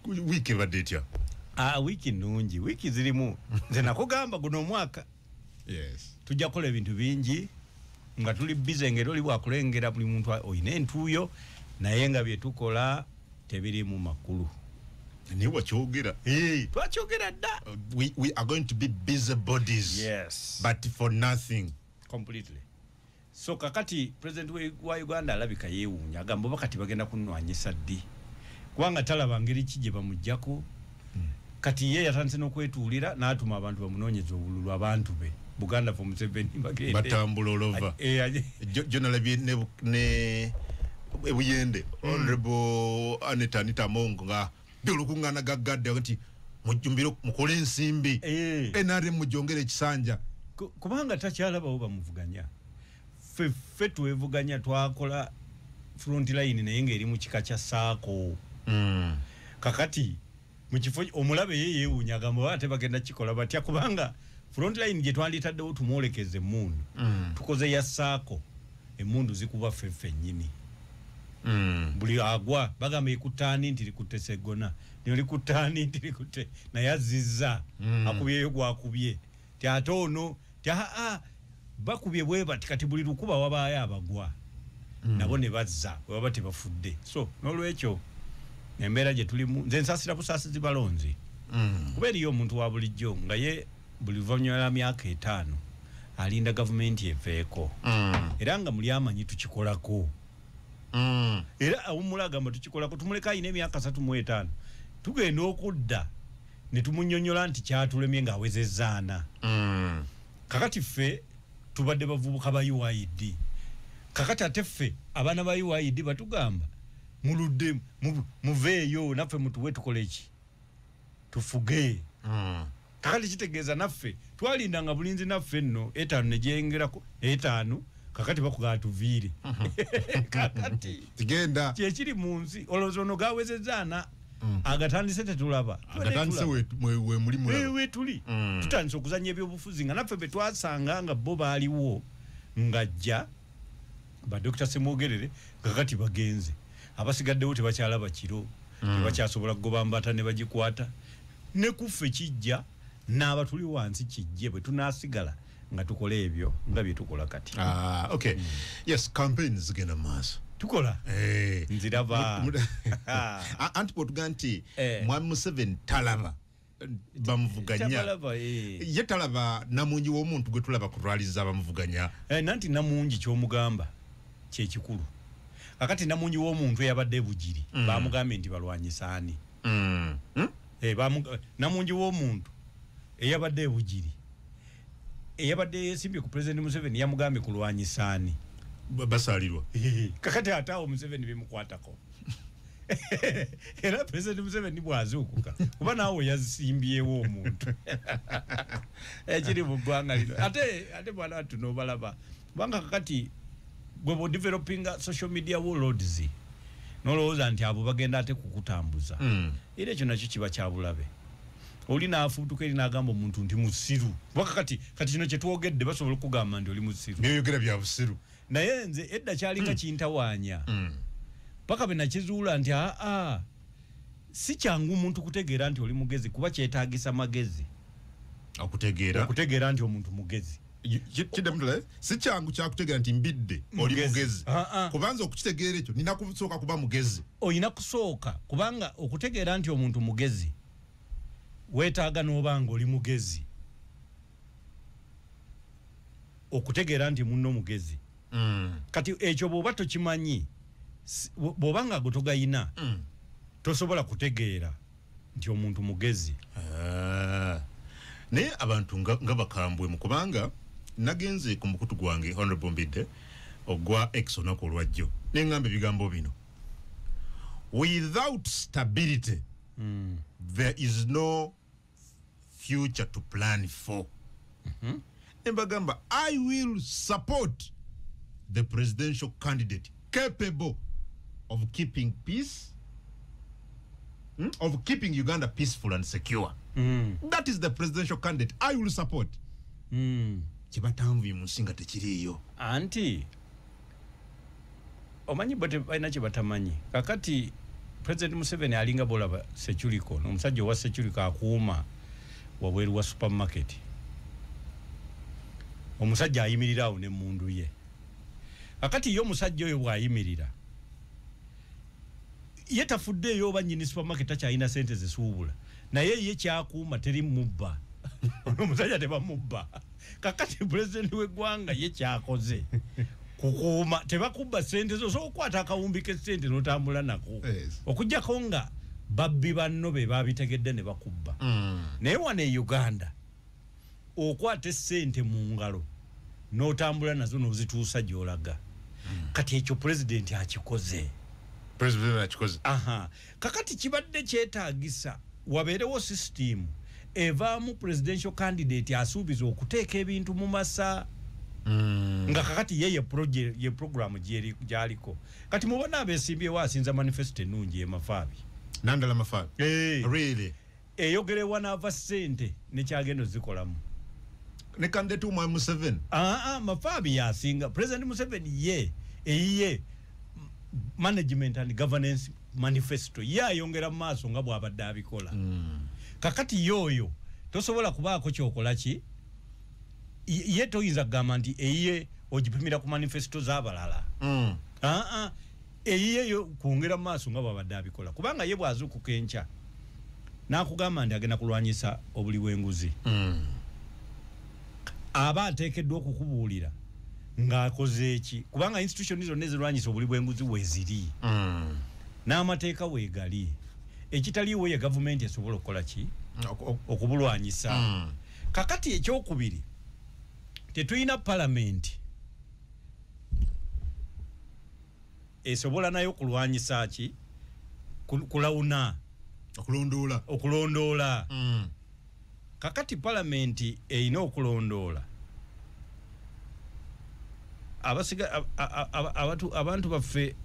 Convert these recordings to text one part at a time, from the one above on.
wiki badetya wiki nungi wiki zirimu nze nakugamba guno mwaka yes tujja kola ebintu bingi nga tuli busy ngero oli bwakulengera buli muntu oyina entuyo naye nga bye tukola tebiri mu makulu ni wakyogera twakyogera dda we are going to be busy bodies yes but for nothing completely so kakati president wa Uganda alabika yeewunya agamba bakati bagenda kunwanyisa ddi kubanga talaba ngeri kije bamujjako kati ye yatandise n'okwetuulira n'atuma abantu bamunoonyeza obululu abantu be Buganda for Museveni bagende batambula olova jonalabye ne ebuyende honorable Anita Mongo nga byolukungana gaggadde nti mujumbiro mukole ensimbi enare mujongere ekisanja kubanga takyalabawo bamuvuganya fe tuwevuganya twakola front line naye ngeri mu kika kya saako kakati mu kifo omulabe ye yeewunya agamba bate bagenda kikola batya kubanga front line gye twanditaddewo tumwolekeze emmundu tukoze ya saako emmundu zikuba feffe nnyini buli agwa bagamba ikutani ntiri kutesegona nili kutani ntiri kute na yazizza akubyeyo gwakubye tyatono tya bakubye bwe batikati buli lukuba wabaya abagwa nabo ne bazza baba tebafudde so nolwekyo embeera gye tulimu nze nsasira busasizi balonzi kubeera yo omuntu wa bulijjo nga ye buli luvannyuma myaka 5 alinda gavumenti eveeko era nga muli amanyi tukikolako era awumulaga mba tukikolako tumuleka ayina emyaka 35 tugenda okudda ne tumunyonyola nti kyatulemye ng'awezezzaana kakati ffe tubadde bavubuka ba UID kakati ate ffe abaana ba UID batugamba muludde muveeyo naffe mutuwe tukole eki tufuge kakati kitegeeza naffe twalinda nga bulinzi naffe nno 5 ne gyengerako 5 kakati bakugaa tuviire kakati tigenda kyekiri mu nsi olowooza gawezezzaana agatandise tetulaba agatandise we mulimu we tuli tutandise okuzanya ebyobufuzi nga naffe be twasanga nga bo baaliwo ngajja ba Dr. Semogerere kakati bagenze abasigaddewo tebakyalaba kiro tebakyasobola kugoba mbata ne bagikwata ne kuffe kijja n'abatuli wansi kijje bwe tunasigala nga tukole ebyo nga bye tukola kati okay yes campaigns zigenda maaso tukola nziraba antipotuganti Mwami Museveni talaba bamuvuganya ye talaba namungi w'omuntu gwe tulaba kulwaliza bamuvuganya nanti namungi ky'omugamba kyekikulu akati namungi w'omuntu eyabadde bugiri bamugambe nti balwanyisaani namungi w'omuntu eyabadde bugiri eyabadde yesimbye ku President Museveni yamugambe kulwanyisaani basalirwa kakati ataawo Museveni bimukwatako era President Museveni bwazuukuka kuba naawe yazisimbyewo omuntu ekiri mu ggwanga lino ate bwana tuno balaba kubanga kakati bwe bo developing social media warlords nolowooza nti abo bagenda ate kukutambuza era ekyo nakyo kiba kyabulabe oli naafuutuka eri n'agamba omuntu nti musiru kati kino kye twogedde basobola okugamba nti oli musiru byeyogera bya busiru naye nze edda kyalinga kintawaanya paka be nakizuula nti si kyangu omuntu kutegeera nti oli mugezi kuba kyetaagisa magezi okutegeera nti omuntu mugezi kidamutala si kyangu kyakutegeera nti mbidde oli mugezi kubanza okukitegeera ekyo nina kusooka kuba mugezi oyina kusooka kubanga okutegeera nti omuntu mugezi weetaaga n'obanga oli mugezi okutegeera nti munno mugezi kati ekyo bw'oba tokimanyi bw'obanga gotogayina tosobola kutegeera nti omuntu mugezi naye abantu nga bakambwe mu kubanga nagenze ku mukutu gwange Honorable Mbidde ogwa X olunaku olwajjo neŋŋamba ebigambo bino without stability there is no future to plan for embagamba I will support the presidential candidate capable of keeping peace of keeping Uganda peaceful and secure that is the presidential candidate I will support kibatanvi musinga tekiriyo anti omanyi bote baina kibatamanyi kakati President Museveni alinga bolaba Seculico omusajja wa Seculico akuuma wabweru wa supermarket omusajja ayimirira awo ne mundu ye akati yo omusajja oyo bwayimirira ye tafuddeeyo oba nnyini supermarket akyalina sente zisuubula naye ye kyakuuma teri mubba omusajja tebamubba kakati president w'eggwanga ye kyakoze kukuuma tebakubba sente zo sokwata akawumbi k'essente n'otambula nako okujjako nga babbi banno be babitegedde ne bakubba naye wano e Uganda okwata essente mu ngalo n'otambula nazo n'ozituusa gy'olaga kati ekyo president akikoze kakati kibadde kyetaagisa wabeerewo system evaamu presidential candidate asuubiza okuteeka ebintu mu masa nga kakati ye program gyaliko kati mubona abesimbyewo asinza manifesto ennungi emafaabi nandala mafaabi really eyogerewa n'ava ssente nekyagenda ozikolamu ne candidate umwa Museveni mafaabi yasinga president Museveni eyiye management and governance manifesto yayongera mu maaso nga bw'abadde abikola kakati yoyo tosobola kubaako kyokola ki ye toyinza kugamba nti eyiye ogipimira ku manifesto z'abalala eyiye yo kwongera mu maaso nga bw'abadde abikola kubanga ye bw'azuukuka enkya n'akugamba nti agenda kulwanyisa obuli bw'enguzi aba ateekeddwa okukubuulira ng'akoze eki kubanga institution zonna ezirwanyisa obuli bw'enguzi weeziri n'amateeka weegali ekitaliiwo ye gavumenti esobola okukola ki okubulwanyisa kakati ekyokubiri tetulina palamenti esobola nayo kulwanyisa ki kulawuna okulondoola kakati palamenti erina okulondoola abantu baffe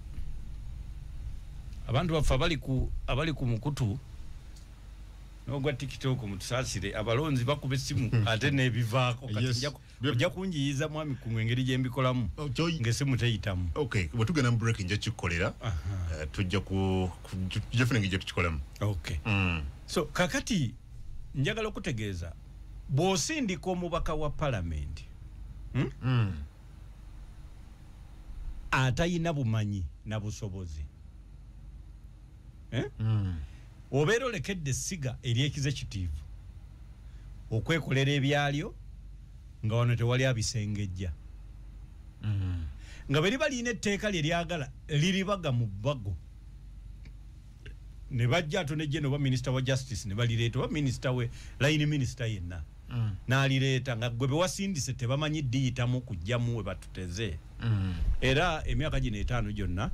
abali ku mukutu n'ogwa TikTok mutusaasire abalonzi bakuba essimu ate n'ebivaako ojja kunjiyiza mwami ku ngeri gye mbikolamu ng'essimu teyitamu bwe tugenda mu break nja kikukolera tujja funa engeri gye tukikolamu so kakati njagala okutegeeza bw'osindika omubaka wa palamenti atayina bumanyi na busobozi obeera olekedde essiga ery'ekizekitiivu okwekolera ebyalyo nga wano tewali abisengejja nga bwe liba lirina etteeka lye lyagala liribaga mu bbago ne bajja ato ne jeno oba minisita wa justice ne balireeta oba minisita we line minisita yenna n'alireeta nga gwe bewasindise tebamanyi diyitamu kujjamu we batuteze era emyaka gino 5 gyonna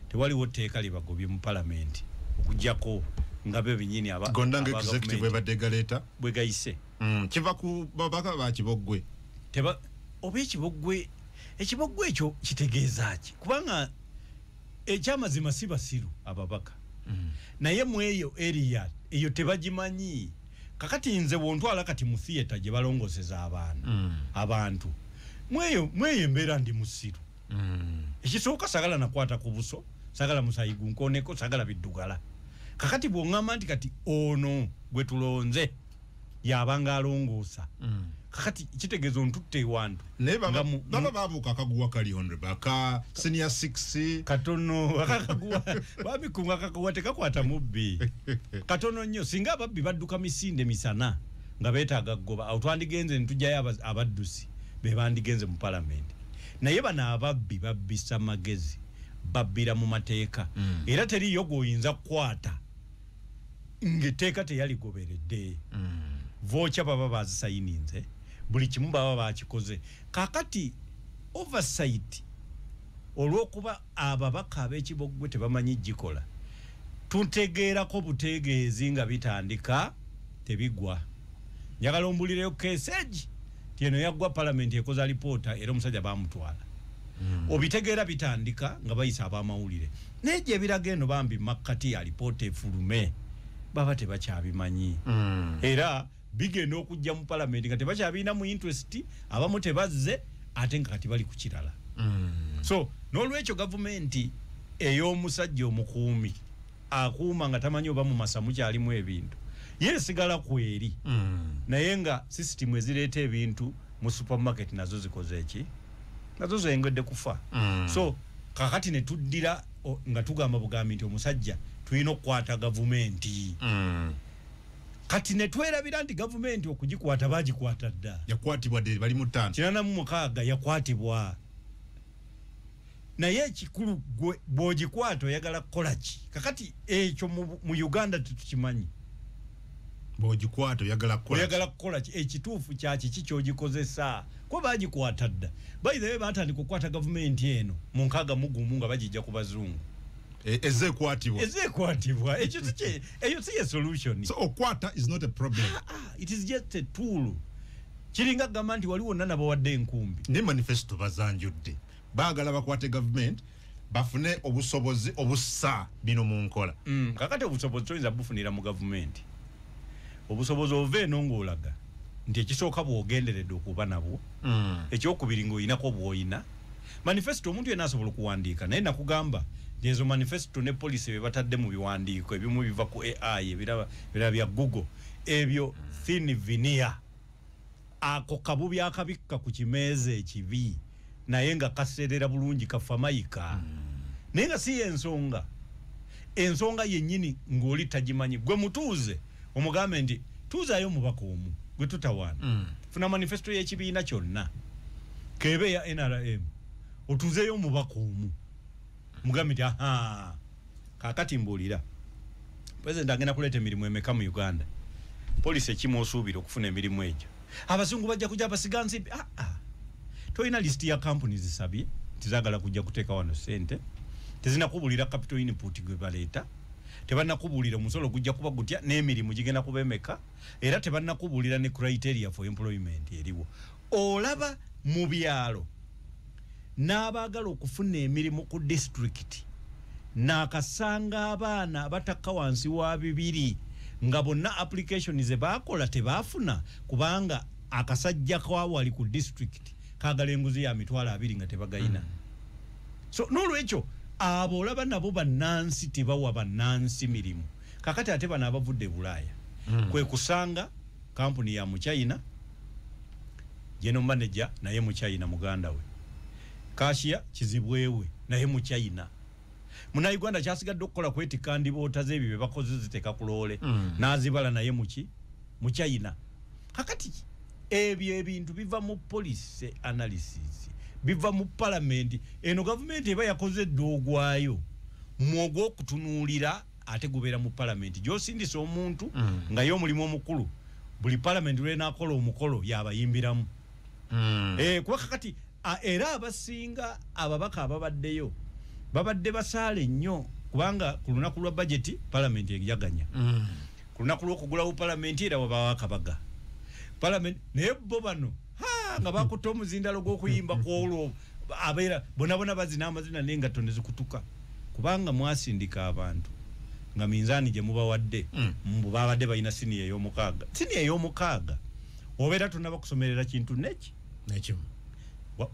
tewaliwo tteeka libagobye mu palamenti okujjako nga be binyini gondanga executive webadde galeeta bwe gayise kiva ku babaka ba Kiboggwe oba ekibogwe ekyo kitegeeza ki kubanga ekyamazima si basiru ababaka naye mu eyo area eyo tebagimanyi kakati nze wontwala kati mu theater gye balongoseza abantu mweyo embeera ndi musiru ekisooka sagala nakwata ku buso sagala musayigu nkoneko sagala biddugala kakati bw'oŋŋamba nti kati ono gwe tulonze yabanga alongoosa kakati kitegeeza ontutte ewantu naye baba babuuka akaguwa kali honorable aka senior 6 katono akaguwa babikunga akaguwa tekakwata mubbi katono nnyo singa ababbi badduka misinde misana nga beetaaga ggoba awo twandigenze netujjayo abaddusi be bandigenze mu palamenti naye bano ababbi babbisa magezi babbira mu mateeka era teriyo gwoyinza kukwata ng'etteeka teyaligoberedde vocha baba bazisayininze buli kimu baba bakikoze kakati oversight olw'okuba ababaka ab'Ekibogwe tebamanyi gikola tutegeerako butegeezi nga bitandika tebigwa njagala ombulireyo keseegi tieno yaggwa palamenti ekoza alipoota era omusajja bamutwala obitegeera bitandika nga bayisa ab'amawulire naye gye biraga eno bambi makkati alipoota efulume baba tebakyabimanyi era bigenda okujja mu palamenti nga tebakyabiina mu interest abamu tebazze ate nga kati bali ku kirala so n'olwekyo gavumenti ey'omusajja omukuumi akuuma nga tamanyi oba mu masamu kyalimu ebintu yesigala kweri naye nga system ezireeta ebintu mu supermarket nazo zikoze eki nazo zengedde kufa so kakati ne tuddira nga tugamba bugambi nti omusajja tulina okukwata gavumenti kati ne twerabira nti gavumenti okugikwata bagikwata dda yakwatibwa de bali mu 5 yakwatibwa naye ekikulu bw'ogikwata oyagala kukola ki kakati ekyo mu Uganda tukimanyi bw'ogikwata oyagala kukola ki ekituufu kyaki ky'ogikozesa kuba bagikwata dda by the way batandika okukwata gavumenti eno mu 61 nga bagijja ku bazungu ezekwatibwa eyo si ye solution so okwata is not a problem it is just a tool kiringa gamba nti waliwo nana bawadde enkumbi ne manifesto bazanjudde baagala bakwate government bafune obusobozi obussa bino mu nkola kakati obusobozi toyinza bufunira mu gavumenti obusobozi ove eno ng'olaga nti ekisooka bw'ogenderedde okuba nabwo ekyokubiri ng'oyinako bw'oyina manifesto omuntu yenna asobola okuwandiika naye nakugamba ezo manifesto ne police bye batadde mu biwandiiko ebimu biva ku AI ebirala bya Google ebyo thin veneer ako kabubi akabikka ku kimeeza ekibi naye nga kaseerera bulungi kafa mayika naye nga si ensonga yennyini ng'oli tagimanyi gwe mutuuze omugambe nti tuuzaayo omubaka omu gwe tutawaana funa manifesto y'ekibiina kyonna kebe ya NRM otuuzeeyo omubaka omu mugambe nti kakati mbuulira president agenda kuleeta emirimu emeka mu Uganda poliisi ekimu osuubira okufuna emirimu egyo abazungu bajja kujja basiga nsimbi tolina listi ya kampuni zisabye tizagala kujja kuteeka wano sente tezinakubulira capital input gwe baleeta tebanakubulira omusolo gujja kuba gutya n'emirimu gigenda kuba emeka era tebanakubulira ne criteria for employment eriwo olaba mu byalo n'abaagala okufuna emirimu ku district n'akasanga abaana abatakka wansi wa 2 nga bonna application ze baakola tebaafuna kubanga akasajja kawali ku district kaagala enguzi ya mitwalo 2 nga tebagayina so n'olwekyo abo olaba nabo bannansi tebawa bannansi mirimu kakati ate bano abavudde Bulaaya kwe kusanga kampuni ya mu China general manager naye mu China muganda we Kashia kizibwewe naye mu China muna Uganda kyasigadde okukola kwetika ndiboota z'ebyo bye bakoze ziteka kulole n'azibala naye mu China kakati ebyo ebintu biva mu police analysis biva mu parliament eno government eba yakoze dogwayo mwogo okutunuulira ate gubeera mu parliament gyosindisa omuntu nga yo mulimu omukulu buli parliament lwena akola omukolo yabayimbiramu kuba kakati era abasinga ababaka ababaddeyo babadde basaale nnyo kubanga ku lunaku lwa budget parliament yaganya ku lunaku lw'okugulawo parliament era wabawo akabaga parliament naye bo bano nga bakuta omuzindalo gw'okuyimba kwolwo abeera bonabona bazina amazina n'engatto ne zikutuka kubanga mwasindika abantu nga minzaani gye mubawadde babadde balina siniya ey'omukaaga obeera tonnaba kusomerera kintu nekimu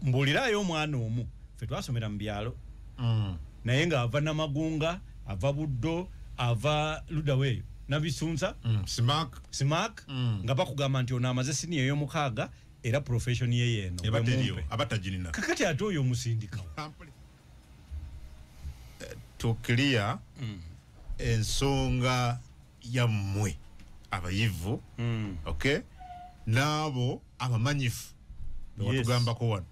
mbuulirayo omwana omu ffe twasomera mu byalo naye nga ava Namagunga ava Buddo ava ludaweeyo nabisunsa simak nga bakugamba nti ono amaze siniya ey'omukaaga era profession ye yeno abatajinina kakati ate oyo omusindikawo to clear ensonga yammwe abayivu okay nabo abamanyifu watugambako wano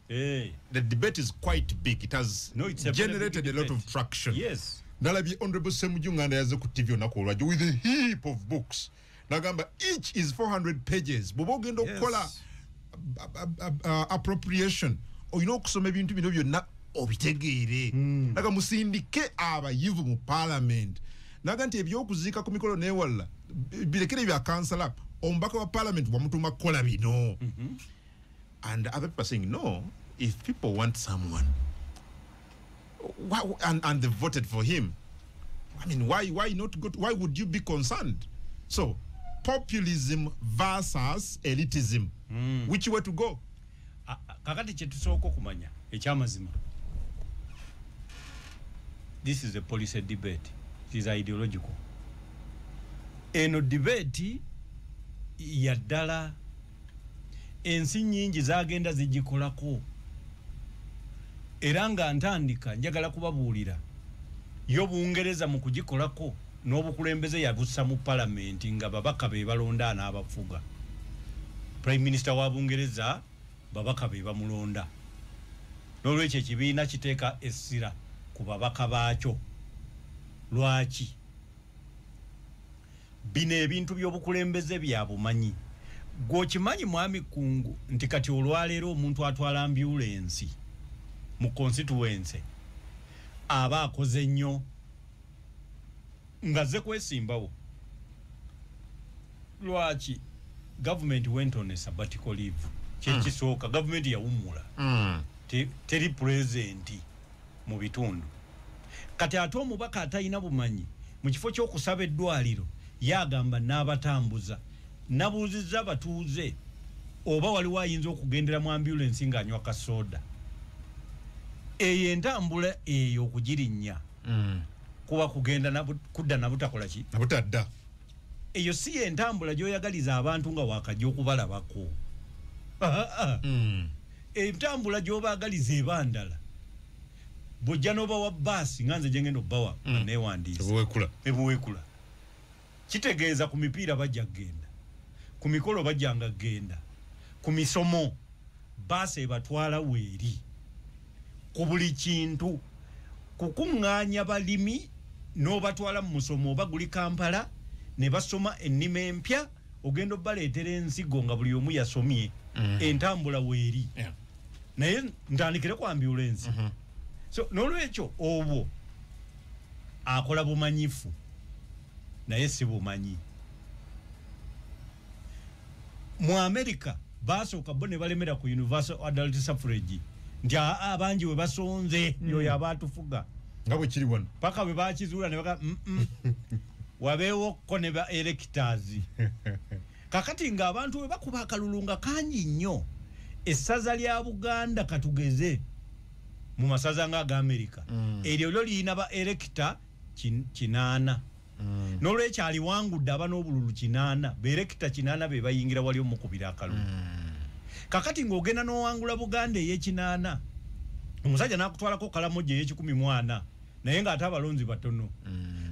the debate is quite big it has generated a lot of traction nalabye honorable Ssemujju Nganda yaze ku TV onako olwajjo with a heap of books nagamba each is 400 pages bobo ogenda okukola appropriation oyina okusoma ebintu bino byonna obitegeere naga musindike abayivu mu parliament naga nti ebyokuziika ku mikolo neewalala birekere bya kansala omubaka wa parliament wamutuma kukola bino and other people are saying no if people want someone and they voted for him I mean why not go why would you be concerned so populism versus elitism which way to go kakati kyetusooka okumanya ekyamazima this is a policy debate it is ideological. Eno debate ya ddala ensi nnyingi zagenda zigikolako era nga ntandika njagala kubabuulira yo Bungereza mu kugikolako n'obukulembeze yabussa mu parliament nga babaka be balonda n'abafuga. Prime Minister wa Bungereza babaka be bamulonda. N'olwekyo ekibiina kiteeka essira ku babaka baakyo. Lwaki? Bino ebintu by'obukulembeze bya bumanyi. Gwokimanyi mwami Kungu nti kati olwaleero omuntu atwala ambulance mu constituency aba akoze nnyo nga ze kwesimbawo. Lwaki? Government went on a sabbatical leave. Kyekisooka government yawumula. Teri present mu bitundu. Kati ate omubaka atalina bumanyi mu kifo ky'okusaba eddwaliro yagamba n'abatambuza nabuuzizza abatuuze oba waliwo ayinza okugendera mu ambulance ng'anywa kasoda. Eyo entambula eyo okugirinnya kuba kugenda kudda nabutakola ki nabutadda. Eyo si entambula gy'oyagaliza abantu nga wakajja okubalabako. Entambula gy'obaagaliza ebandala bw'ojja n'obawa baasi nga nze gye ngenda obbawa neewandiisa ebuweekula. Kitegeeza ku mipiira bajja kgenda, ku mikolo bajjanga kgenda, ku misomo baasi ebatwala weeri, ku buli kintu. Kukuŋŋaanya balimi n'obatwala mu musomo oba guli Kampala ne basoma ennima empya ogenda obbaleetera ensigo nga buli omu yasomye. Entambula weeri. Naye ntandikire ku ambulance. So n'olwekyo obwo akola bumanyifu naye si bumanyi. Mu America basooka bo ne balemera ku universal adult suffrage nti abangi we basonze yoyo abaatufuga nga bwe kiri wano paka bwe bakizuula ne baka wabeewo ko ne ba electors. Kakati nga abantu we bakuba akalulu nga kangi nnyo. Essaza lya Buganda katugeze mu masaza nga aga America eryo lyo liyina ba elector 8. N'olwekyo aliwangudde aba n'obululu 8 be elector 8 be bayingira wali omukubira akalulu. Kakati ng'ogenda n'owangula Buganda ey'ekinaana omusajja n'akutwalako kalamoja ey'ekikumi naye ng'ate abalonzi batono.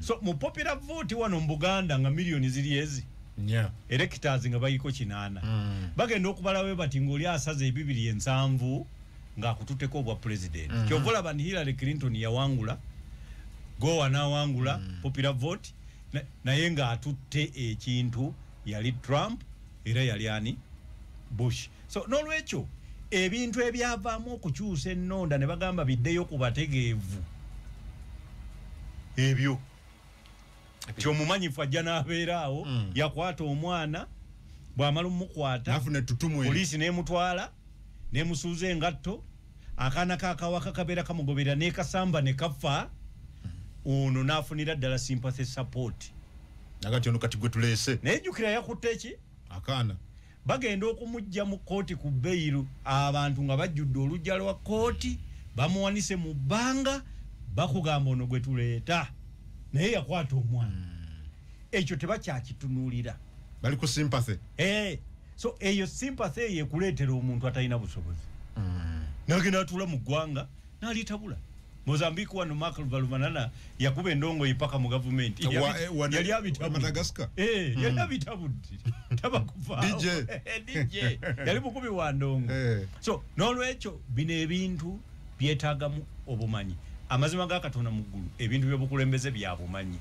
So mu popular vote wano mu Buganda nga miliyoni ziri ezi electors nga bayiko 8 bagenda okubalawe bati ng'oli asaze ebibiri 7 ng'akututteko obwa president. Kyova olaba nti Hillary Clinton yawangula Gowa n'awangula popular vote naye ng'atutte ekintu yali Trump era yali ani Bush. So n'olwekyo ebintu ebyavaamu okukyusa ennonda ne bagamba biddeyo ku bategeevu ebyo kyomumanyifu ajja n'abeeraawo yakwata omwana bw'amala omukwata poliisi n'emutwala n'emusuuza engatto akaana kakawaka kabeera kamugoberera n'ekasamba ne kafa. Ono n'afunira ddala sympathy support. Nagati ono kati gwe tuleese nejjukira yakutte ki akaana bagenda okumujja mu kooti ku beiru abantu nga bajjudde olujja lwa kooti bamuwanise mu bbanga bakugamba ono gwe tuleeta naye yakwata omwana. Ekyo tebakyakitunuulira bali ku sympathy. So eyo sympathy eyo ekuleetera omuntu atalina busobozi nagenda atuula mu ggwanga n'alitabula. Mozambique wano Mark Valumanana yakuba endongo ipaka mu government yali abitabu Madagascar yali abitabudde tabakufa DJ yali mukubi wa ndongo. So n'olwekyo bino ebintu byetaagamu obumanyi. Amazima ga Katonda mu ggulu ebintu by'obukulembeze bya bumanyi.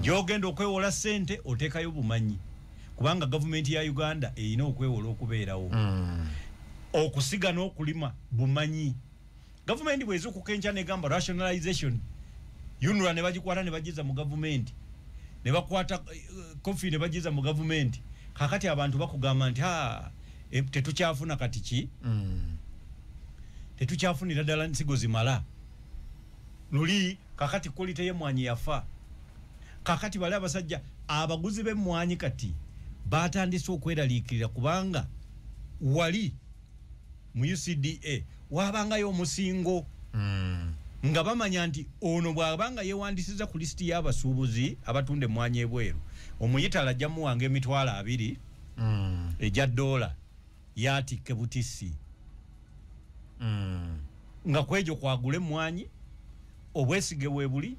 Gy'ogenda okwewola ssente oteekayo bumanyi kubanga gavumenti ya Uganda erina okwewola okubeerawo. Okusiga n'okulima bumanyi. Government bwezi okukenca negamba rationalization yunula ne bagikwata ne bagiza mu government ne bakwata coffee ne bagiza mu government. Kakati abantu bakugamba nti tetukyafuna kati ki tetukyafunira ddala nsigo zimala luli. Kakati quality y'emmwanyi yafa. Kakati bali abasajja abaguzi b'emmwanyi kati batandise okweraliikirira kubanga wali mu UCDA wabangayo omusingo nga bamanya nti ono bwabanga yewandisiza ku listi y'abasuubuzi abatunde mwanya ebweru omuyitala ajja muwanga emitwalo 2 ejja dola yatikke butisi nga kwejo kwagule mwanyi obwesige bwebuli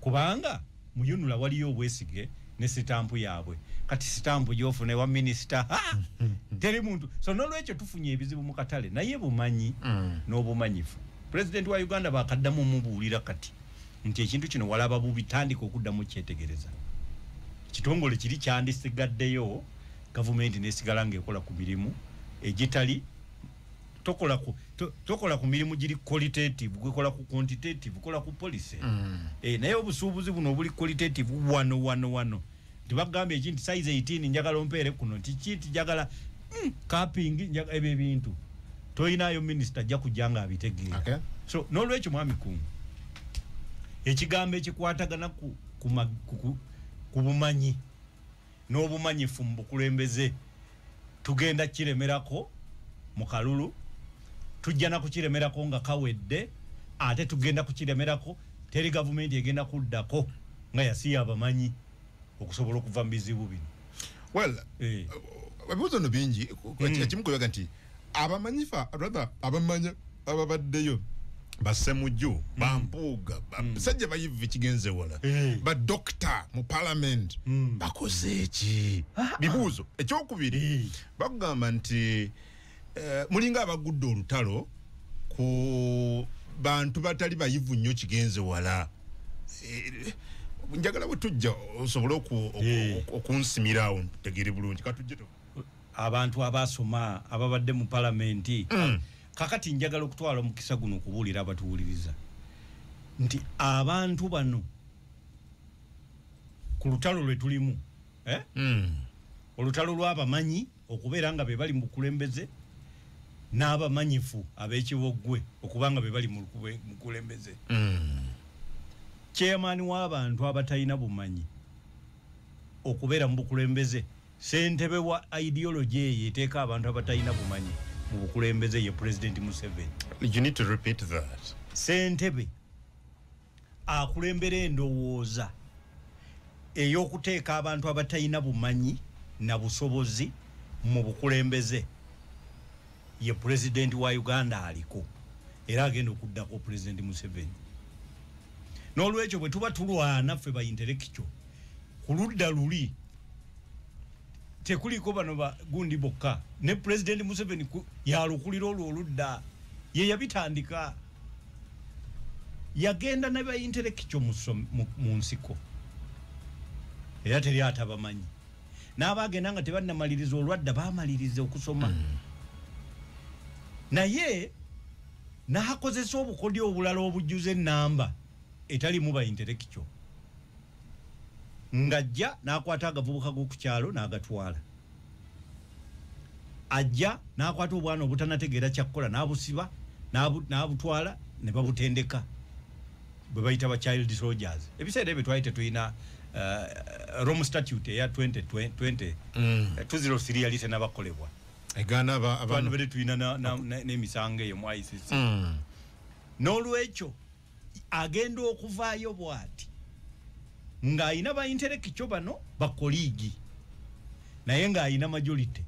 kubanga muyunula waliyo obwesige ne sitampu yaabwe kati sitampu gyofune wa minister teri muntu so nolwekyo tufunye ebizibu mu katale naye bumanyi n'obumanyifu president wa Uganda bakaddamu mubuulira kati nti ekintu kino walaba bubitandika okuddamu kyetegereza kitongole kiri kyandisigaddeyo gavumenti nesigala ng'ekola ku mirimu egitali tokola ku mirimu giri qualitative gwekola ku quantitative kola ku policy naye obusuubuzi buno obuli qualitative wano tibagambye ekintu size 18 njagala ompeere kuno tikiti njagala capping njagala ebintu toyinayo minister ajja kujjanga abitegeera okay. So nolwekyo mwami kungu ekigambo ekikwatagana ku bumanyi n'obumanyifu mu bukulembeze tugenda kiremerako mu kalulu tujja na kukiremerako nga kawedde ate tugenda kukiremerako teri gavumenti egenda kuddako nga yasiya abamanyi okusobola okuva mu bizibu bino ebibuzo no bingi ekimu kuyoga nti abamanyifa rather abamanya ababaddeyo basemujju bampuuga basajja bayivu kigenze wala ba doctor mu parliament bakoze eki bibuzo ekyokubiri bagamba nti mulinga abagudde olutalo ku bantu batali bayivu nnyo kigenze wala njagala butujja osobola okunsimirawo tegere bulungi katujje abantu abasoma ababadde mu parliament kakati njagala okutwala omukisa guno okubuulira abatuwuliriza nti abantu bano ku lutalo lwe tulimu olutalo lw'abamanyi okubeera nga be bali mu kulembeze n'abamanyifu ab'ekiboggwe okubanga be bali mu kulembeze chairman w'abantu abatalina bumanyi okubeera mu bukulembeze ssentebe wa ideology eyo eteeka abantu abatalina bumanyi mu bukulembeze ye President Museveni. You need to repeat that. Ssentebe akulembera endowooza ey'okuteeka abantu abatalina bumanyi na busobozi mu bukulembeze ye President wa Uganda aliko era agenda okuddako President Museveni. N'olwekyo bwe tuba tulwana ffe ba intellectual ku ludda luli tekuliko bano ba gundi bokka ne President Museveni yalukulira oludda ye yabitandika yagenda ne ba intellectual mu nsiko era teri atabamanyi n'abagenda nga tebannamaliriza olwadda baamaliriza okusoma naye n'akozesa obukodyo obulala obujjuza ennamba etali mu ba intellectual ngajja n'akwata agavubuka g'okukyalo n'agatwala ajja n'akwata obwana obutanategeera kyakkola n'abusiba n'abutwala ne babutendeka bwe bayita ba child soldiers ebiseera ebyo twali tetulina Rome statute eya 2003 yali tenabakolebwa egana abantu bali tulina n'emisango eyo mu ICC n'olwekyo agenda okuvaayo bw'ati ng'ayina ba intellectual bano bakoligi naye ng'ayina majority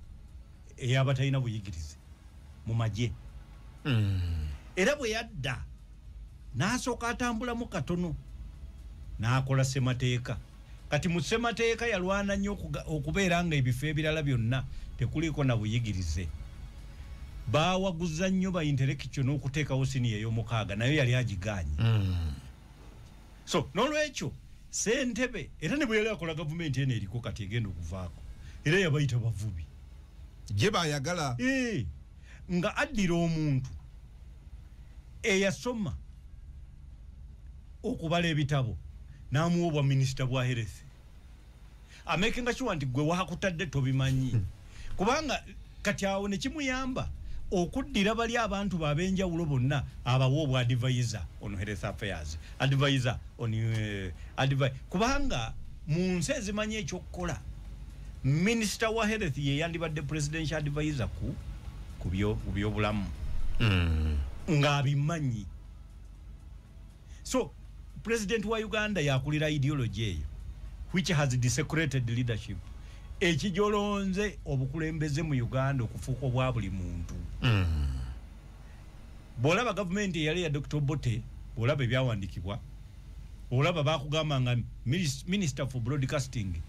eyabatalina buyigirize mu magye era bwe yadda n'asooka atambulamu katono n'akola ssemateeka kati mu ssemateeka yalwana nnyo okubeera nga ebifo ebirala byonna tekuliko na buyigirize baawaguza nnyo ba intellectual n'okuteekawo siniya ey'omukaaga nayo yali agiganye so n'olwekyo ssentebe era ne bwe yali akola gavumenti eno eriko kati egenda okuvaako era yabayita bavubi gye baayagala nga addira omuntu eyasoma okubala ebitabo n'amuwa obwa minisita bwa health amekenga sure nti gwe wakutadde tobimanyi kubanga kati awo ne kimuyamba okuddira bali abantu babenjawulo bonna abawo obwa advisor on health affairs advisor on kubanga mu nsi ezimanyi ekyokukola minisita wa health ye yandibadde presidential advisor ku byobulamu ng'abimanyi So president wa Uganda yakulira ideology eyo which has desecrated leadership ekijolonze obukulembeze mu Uganda okufuuka obwa buli muntu. Bolaba government yali ya Dr. Bote, bolaba ebyawandikibwa, olaba bakugamba nga Minister for Broadcasting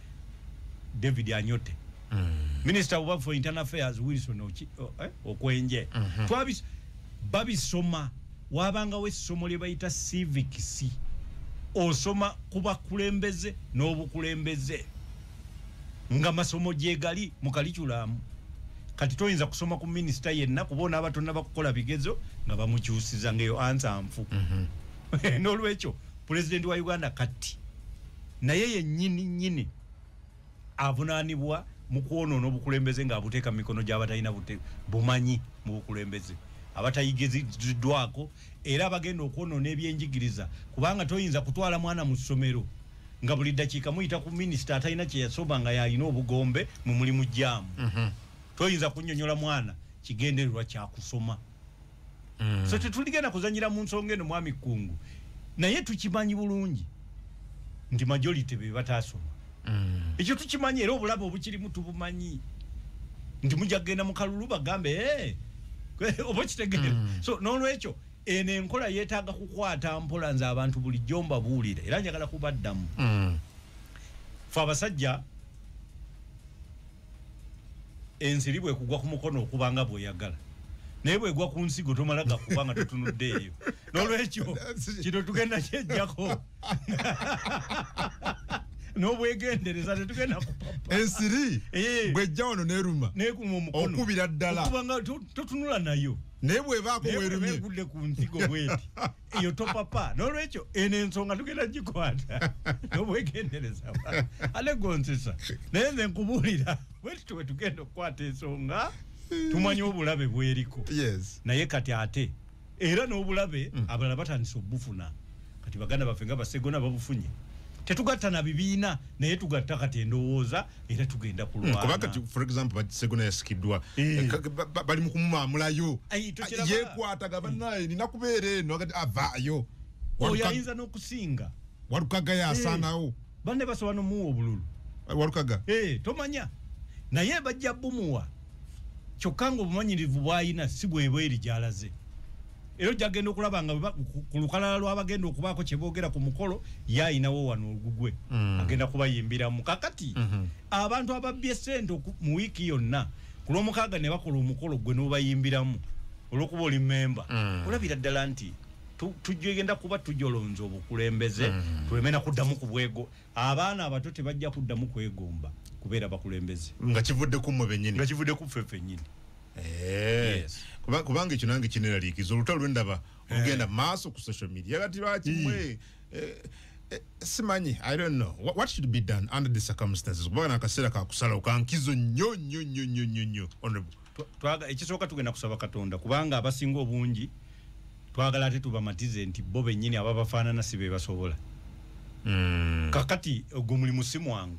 David Anyote, Minister for Internal Affairs Wilson Okwenje. Babisoma wabanga wessomo lye bayita civics osoma kuba kulembeze n'obukulembeze nga masomo jegali mu curriculum. Kati toyinza kusoma ku minister yenna kubona abatonna bakukola bigezo nga bamukyusiza ngeyo answer nfu. N'olwekyo president wa Uganda kati naye yennyini avunaanibwa mu kwonoona obukulembeze nga abuteeka mikono gy'abatalina bumanyi mu bukulembeze abatayigiziddwako era abagenda okwonoona ebyenjigiriza kubanga toyinza kutwala mwana mu ssomero nga buli ddakiika muyita ku minisita atalina kye yasoma nga yalina obugombe mu mulimu gyamu. Toyinza kunnyonnyola mwana kigendererwa kyakusoma. So tetuligenda kuzanyira mu nsonga eno mwami Kkungu naye tukimanyi bulungi nti majority be bataasoma. Ekyo tukimanyi era obulabe obukirimu tubumanyi nti mujja kugenda mu kalulu bagambe oba kitegeere. So n'olwekyo eno enkola yeetaaga kukwata mpola nze abantu bulijjo mbabuulire era njagala kubaddamu. Fe abasajja ensiri bwe kugwa ku mukono okubanga bw'oyagala naye bwegwa ku nsigo tomala gakubanga totunudde eyo. N'olwekyo kino tugenda kyejjako n'obwegendereza tetugenda kupapa ensiri bwejja wano neruma nekuma omukono okubira ddala okubanga totunula nayo naye bwebaako werumye egudde ku nsigo bweti eyo topapa. N'olwekyo eno ensonga tugenda gikwata n'obwegendereza ale gonsesa naye nze nkubuulira bweti tuwe tugenda okukwata ensonga tumanye obulabe bweriko. Naye kati ate era n'obulabe abalala batandise obufuna kati baganda baffe nga basegona babufunye. Tetugatta na bibiina naye tugatta kati endowooza era tugenda kulwana. Kubanga for example Segona yasikidwa bali mu kumumamulayo yekwataga bannaye nina kubeera eno agati avaayo oyo ayinza n'okusinga Walukaga yasaanawo banne basoba n'omuwa obululu Walukaga tomanya naye bajja bumuwa kyokka nga obumanyirivu bw'ayina si bwebweri gy'alaze. Era jagenda okulaba nga ku lukalala lw'abagenda okubaako kye boogera ku mukolo yayinawo wano olugugwe agenda kubayimbiramu. Kakati abantu ababbye ssente mu wiiki yonna ku lw'omukaaga ne bakola omukolo gwe n'obayimbiramu olw'okuba oli memba olabira ddala nti tugenda kuba tujolonza obukulembeze tulemena kuddamu ku bwego. Abaana abato tebajja kuddamu kwegomba kubeera bakulembeze nga kivudde ku mmwe bennyini nga kivudde ku ffe ffennyini. Kubanga ekyo nange kineraliikiza olutalo lwendaba olugenda maaso ku social media kati bakimwe simanyi I don't know what should be done under the circumstances kubanga nakaseera kakusala okankizo nnyo ekisooka tugenda kusaba Katonda kubanga abasinga obungi twagala ate tubamatize nti bo bennyini ababafaanana si be basobola. Kakati ogwo mulimu si mwangu.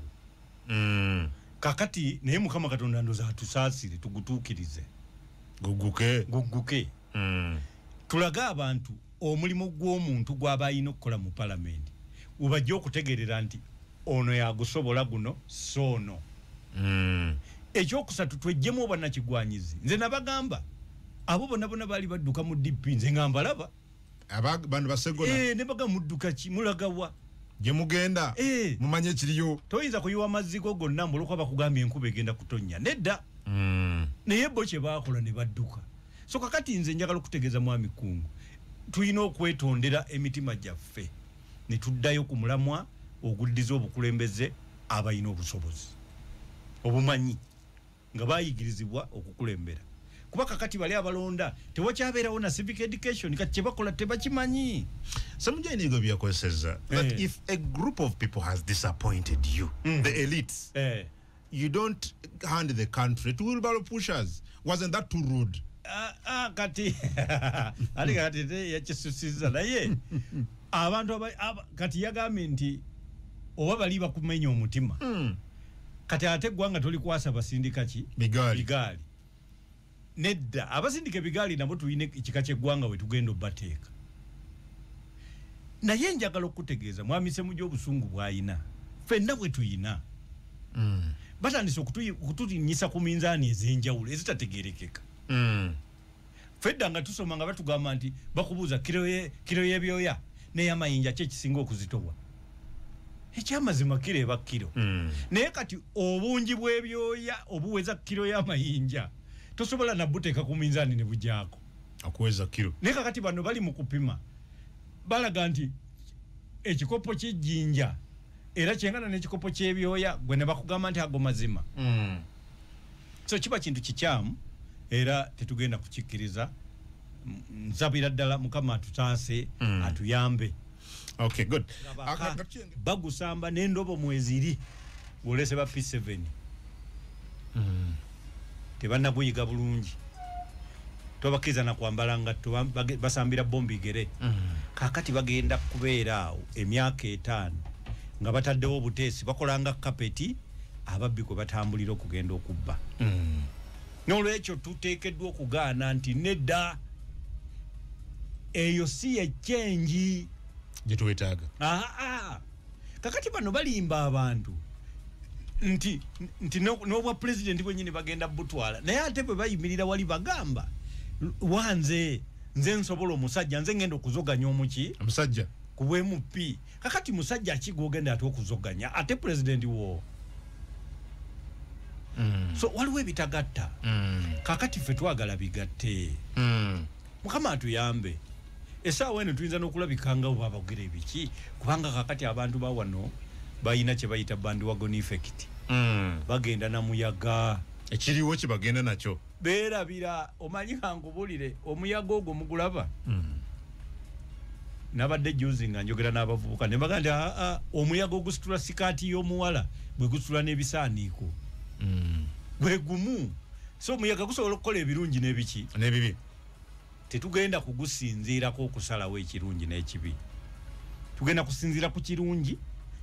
Kakati naye Mukama Katonda ndoza atusaasire tugutuukirize gugguke. Tulaga abantu omulimu gw'omuntu gw'aba alina okukola mu palamenti ubajja okutegerera nti ono yagusobola guno soono. Ekyokusatu twejjemu obwannakigwanyizi. Nze nabagamba abo bonna baali badduka mu DP nze nga mbalaba bantu basegona ne baga mudduka ki mulagawa gye mugenda mumanye ekiriyo. Toyinza kuyiwa amazzigo gonna mbuloko bakugambye enkuba egenda kutonnya nedda. Naye bo kye baakola ne badduka. So kakati nze njagala okutegeeza mwami Kkungu tulina okwetondera emitima gyaffe ne tuddayo ku mulamwa oguddiza obukulembeze abalina obusobozi obumanyi nga baayigirizibwa okukulembera. Kuba kakati bali abalonda tewakyabeerawo na civic education kati kye bakola tebakimanyi. Samujjainigo byakozeseza that if a group of people has disappointed you the elites you don't hand the country to wheelbarrow pushers. Wasn't that too rude? Kati ali kati yakisusiza naye abantu kati yagambye nti oba bali bakumenya omutima kati ate gwanga toli kwasa basindika ki bigaali nedda abasindika bigaali nabo tuyine ekika ky'eggwanga we tugenda obateeka. naye njagala okutegeeza mwami Ssemujju obusungu bw'ayina ffenna bwe tuyina batandise okutulinyisa ku minzaani ez'enjawulo ezitategeerekeka fedda nga tusoma nga batugamba nti bakubuuza kiro y'ebyoya n'ey'amayinja ki ekisinga okuzitowa ekyamazima kiro eba kiro naye kati obungi bw'ebyoya obuweza kiro y'amayinja tosobola nabuteeka ku minzaani ne bugyako akuweza kiro naye kakati bano bali mu kupima balaga nti ekikopo ky'ejjinja era kyengana n'ekikopo ky'ebyoya gwe ne bakugamba nti ago mazima so kiba kintu kikyamu era tetugenda kukikkiriza nsabira ddala Mukama atutaase atuyambe. Okay, good. Bagusamba n'endobo mweziri olese ba P7 tebanna kuyiga bulungi tobakiza na kwambala nga basambira bombi gere kakati bagenda kubeera awo emyaka 5 nga bataddewo obuteesi bakolanga kapeti ababbi kwe batambulira okugenda okubba n'olwekyo tuteekeddwa okugaana nti nedda eyo si ekyenji gye tuwetaaga kakati bano balimba abantu nti n'obwa pulezidenti bwennyini bagenda butwala naye ate bwe bayimirira wali bagamba wanze nze nsobola omusajja nze ngenda okuzoganya omuki omusajja ku bw'MP kakati musajja akigogenda ate okuzoganya ate pulezidenti wo so waliwo ebitagatta kakati ffe twagala bigatte Mukama atuyambe essaawa eno tuyinza n'okulabikanga oba abagere ebiki kubanga kakati abantu bawano bayina kye bayita bandwagon effect bagenda na muyaga ekiriwo kye bagenda nakyo beerabira omanyi kankubulire omuyaga ogwo mugulaba nabadde juzi nga njogera n'abavubuka ne baga nti omuyaga ogusitula sikaati y'omuwala bwe gusitula n'ebisaaniiko bwe gumu so omuyaga gusobola okukola ebirungi n'ebiki n'ebibi tetugenda kugusinziirako okusalawo ekirungi n'ekibi tugenda kusinziira ku kirungi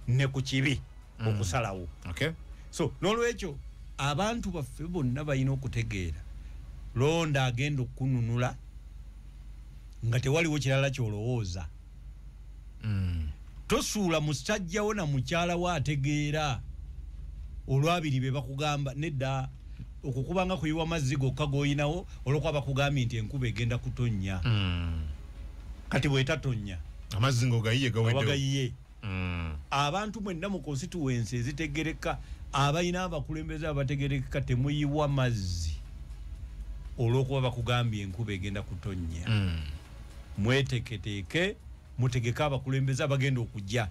ne ku kibi okusalawo so n'olwekyo abantu baffe bonna balina okutegeera londa agenda okukununula nga tewaliwo kirala kyolowooza tosuula musajjawo na mukyala wo ategeera olwabiri be bakugamba nedda okukubanga kuyiwa mazzi gokka goyinawo olwokuba bakugambye nti enkuba egenda kutonnya kati bwetatonya amazzi ngogayiye gaweddewo abantu mwenna mu constituency ezitegereka abayina abakulembeze abategerekeka temuyiwa mazzi olwokuba bakugambye enkuba egenda kutonnya mweteketeeke mutegeke abakulembeze abagenda okujja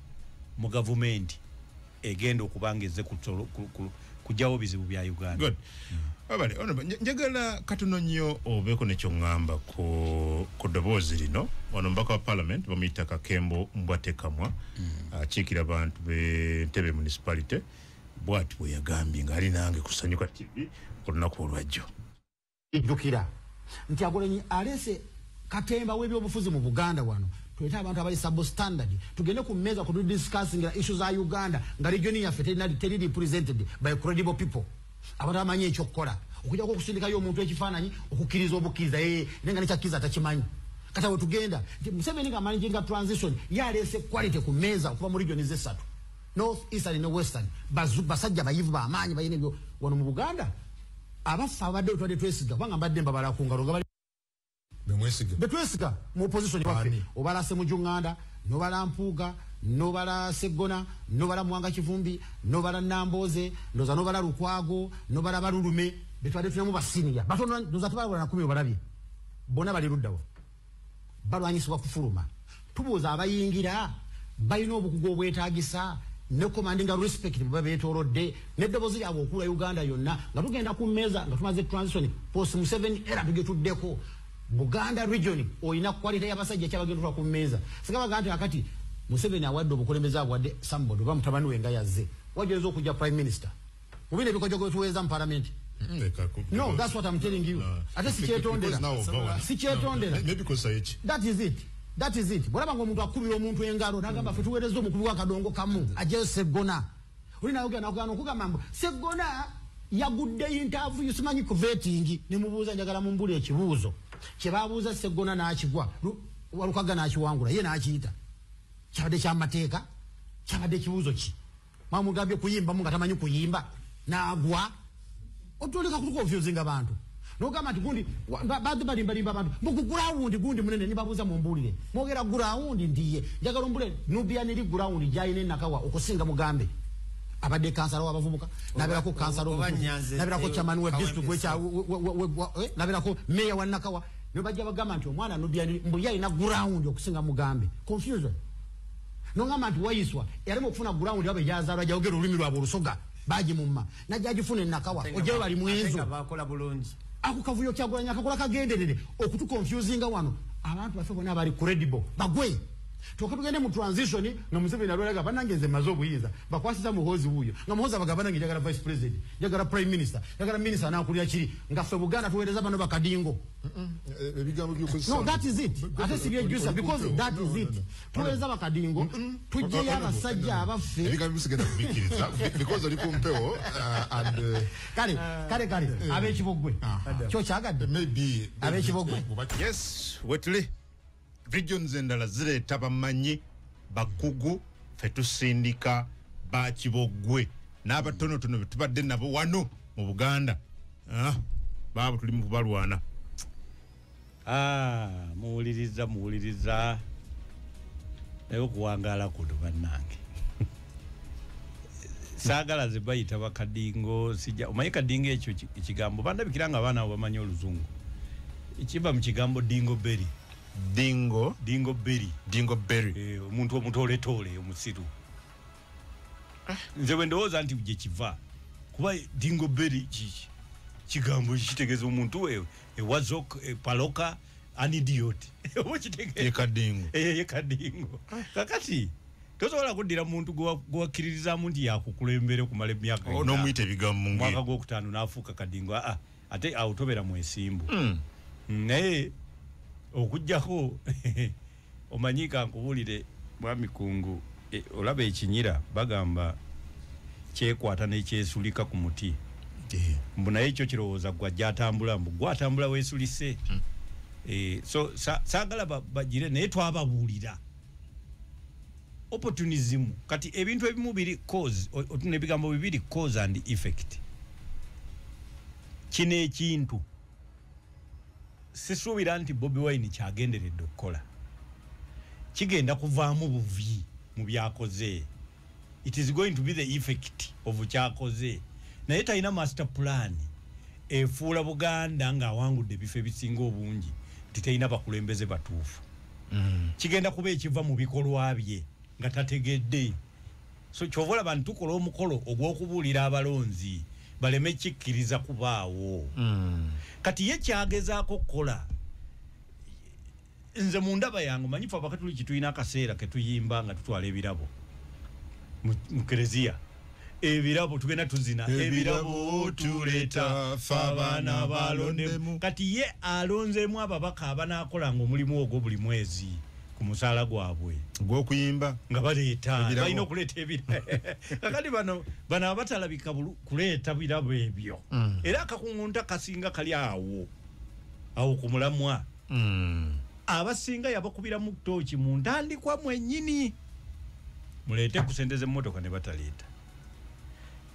mu gavumenti egenda okubanga ezze kujjawo bizibu bya Uganda. Abale njagala katono nnyo obeeko nekyo ngamba ku ddoboozi lino wano mbaka wa parliament bamuyita Kakembo Mbwatekamwa akiikira abantu b'Entebbe municipality bw'ati bwe yagambye ng'ali nange ku Sanyuka TV olunaku olwajjo ijjukira nti Agolenyi alese katemba w'ebyobufuzi mu Buganda wano tuleta abantu abali substandard tugende ku meza ku discussing issues za Uganda nga region yaffe teri represented by credible people abantu amanyi ekyo kukola okujja kusindika yo omuntu ekifaananyi okukkiriza obukkiriza nenga nekyakkiriza atakimanyi kata we tugenda nti Museveni nga managing transition yalese quality ku meza okuva mu region z'essatu north eastern ne western basajja bayivu b'amaanyi bayina ebyo wano mu Buganda abafa abadde otwadde twesiga kubanga mbadde mbabala ku ngalo nga betwesiga mu opposition waffe obala Ssemujju Nganda nobala Mpuuga nobala Seggona nobala Mwanga Kivumbi nobala Namboze nobala Lukwago nobala Balulume betwadde tunamu basinia batono ndoza tubala na 10 obalabye bona bali luddawo balwanyisibwa kufuluma tubuuza abayingira balina obukugu obwetaagisa ne commanding respect babeetoolodde n'eddoboozi lyabwe okula Uganda yonna nga tugenda ku mmeeza nga tumaze transition post Museveni era tugetuddeko Buganda region oyina quality y'abasajja kyabagenda ku mmeeza sikabaga nti akati Museveni awadde obukulembeze awadde somebody bamutabani wenga yazze wajezo okujja prime minister mubine bikojogo tuweza mu parliament no that's what I'm telling you ate sikyetondera maybe because each that is it bwalaba ngo omuntu akubira omuntu engalo nagamba fe tuweereza omukubi wa kadongo kamu aje Seggona olina yogana okugamba Seggona yagudde interview simanyi ku vetting ne mubuuza njagala mumbule ekibuuzo kye babuuza Seggona n'akigwa walukaga n'akiwangula ye n'akiyita kyabadde kyamateeka kyabadde kibuuzo ki mwamugambye kuyimba munga tamanyi kuyimba naagwa otoleka kutukonfyuzinga abantu nogamba nti gundi baadhi balimbalimba abantu mugugulawundi gundi munene nibabuuza mumbulire mwogera gulawundi ndiye njagala ombule Nubia neri gulawundi gyayina enakawa okusinga mugambe abadde kansala w'abavubuka nabeerako kansala nabeerako chairman we district nabeerako meya wa Nakawa ne bajja bagamba nti omwana Nubia mbu yalina gulawundi okusinga mugambe confusion nongamba nti wayiswa yalema okufuna gulawundi abe gyazaalwa gyayogera olulimi lwabwe olusoga bagimumma najjagifuna enakawa ojjayo bali mwenzo bakola bulungi ako kavuyo kyagulanya akakola kagenderere okutukonfusinga wano abantu baffe bonna bali credible bagwe tokatugende mu transition nga Museveni alwalaga banange nze maze obuyinza bakwasiza muhozi wuyo nga muhozi abagabana njagala vice president njagala prime minister njagala minister anakulira kiri nga ffe Buganda tuweereza bano bakadingo ebigambo by'okozesa no that is it ate sibye juice because that is it tuweereza bakadingo tujje abasajja abaffe ebigambo bisigenda kubikiriza because oli kumpewo and kale abekibogwe kyo kyagadde maybe abekibogwe yes wetuli regions endala zireeta bamanyi bakugu ffe tusindika bakibogwe n'abatonotono be tubadde nabo wano mu Buganda baabo tuli mu kubalwana muwuliriza naye okuwangaala kuno bannange saagala ze bayita bakadingo sijja omanyi kadingo ekyo ekigambo bandabikira nga abaana abo bamanyi oluzungu ekiva mu kigambo dingoberi dingoberi omuntu omutooletoole omusiru nze bwe ndowooza nti gye kiva kuba dingoberi kigambo kitegeeza omuntu ewazok paloka an idiot yekadingo kakati tosobola kuddira muntu gwewakkiririzamu nti yakukulembere okumala emyaka n'omuyita ebigambo mwaka gwokutaano n'afuuka kadingo ate awo tobeera mwesimbu naye okujjako omanyika nkubuulire mwami kungu olaba ekinyira bagamba kyekwata nekyesulika ku muti mbu naye ekyo kirowooza gwa gyatambula mbu gwatambula weesulise so saagala bagire naye twababuulira opportunism kati ebintu ebimu biri cause otuna ebigambo bibiri cause and effect kino ekintu sisuubira nti Bobi Wine kyagenderedde okukola kigenda kuvaamu buvi mu byakoze it is going to be the effect of kyakoze naye talina master plan efuula Buganda ng'awangudde ebifo ebisinga obungi titalina bakulembeze batuufu kigenda kuba ekiva mu bikolwa bye nga tategedde so kyovola bantu tukola omukolo ogw'okubuulira abalonzi baleme kikkiriza kubaawo kati ye kyagezaako kukola nze mu ndaba yange manyifu abakatuliki tulina akaseera ketuyimba nga tutwala ebirabo mu kereziya ebirabo tugenda tuzina ebirabo tuleeta fabaana balondemu kati ye alonzeemu ababaka abanaakolanga omulimu ogwo buli mwezi ku musaala gwabwe gw'okuyimba nga baleeta balina okuleeta ebirabo kakati bano abatalabika kuleeta birabo ebyo era akakungunta kasinga kali awo ku mulamwa abasinga yabakubira mu ttooki mu ntandikwa mwennyini muleete ku sente z'emmotoka ne bataleeta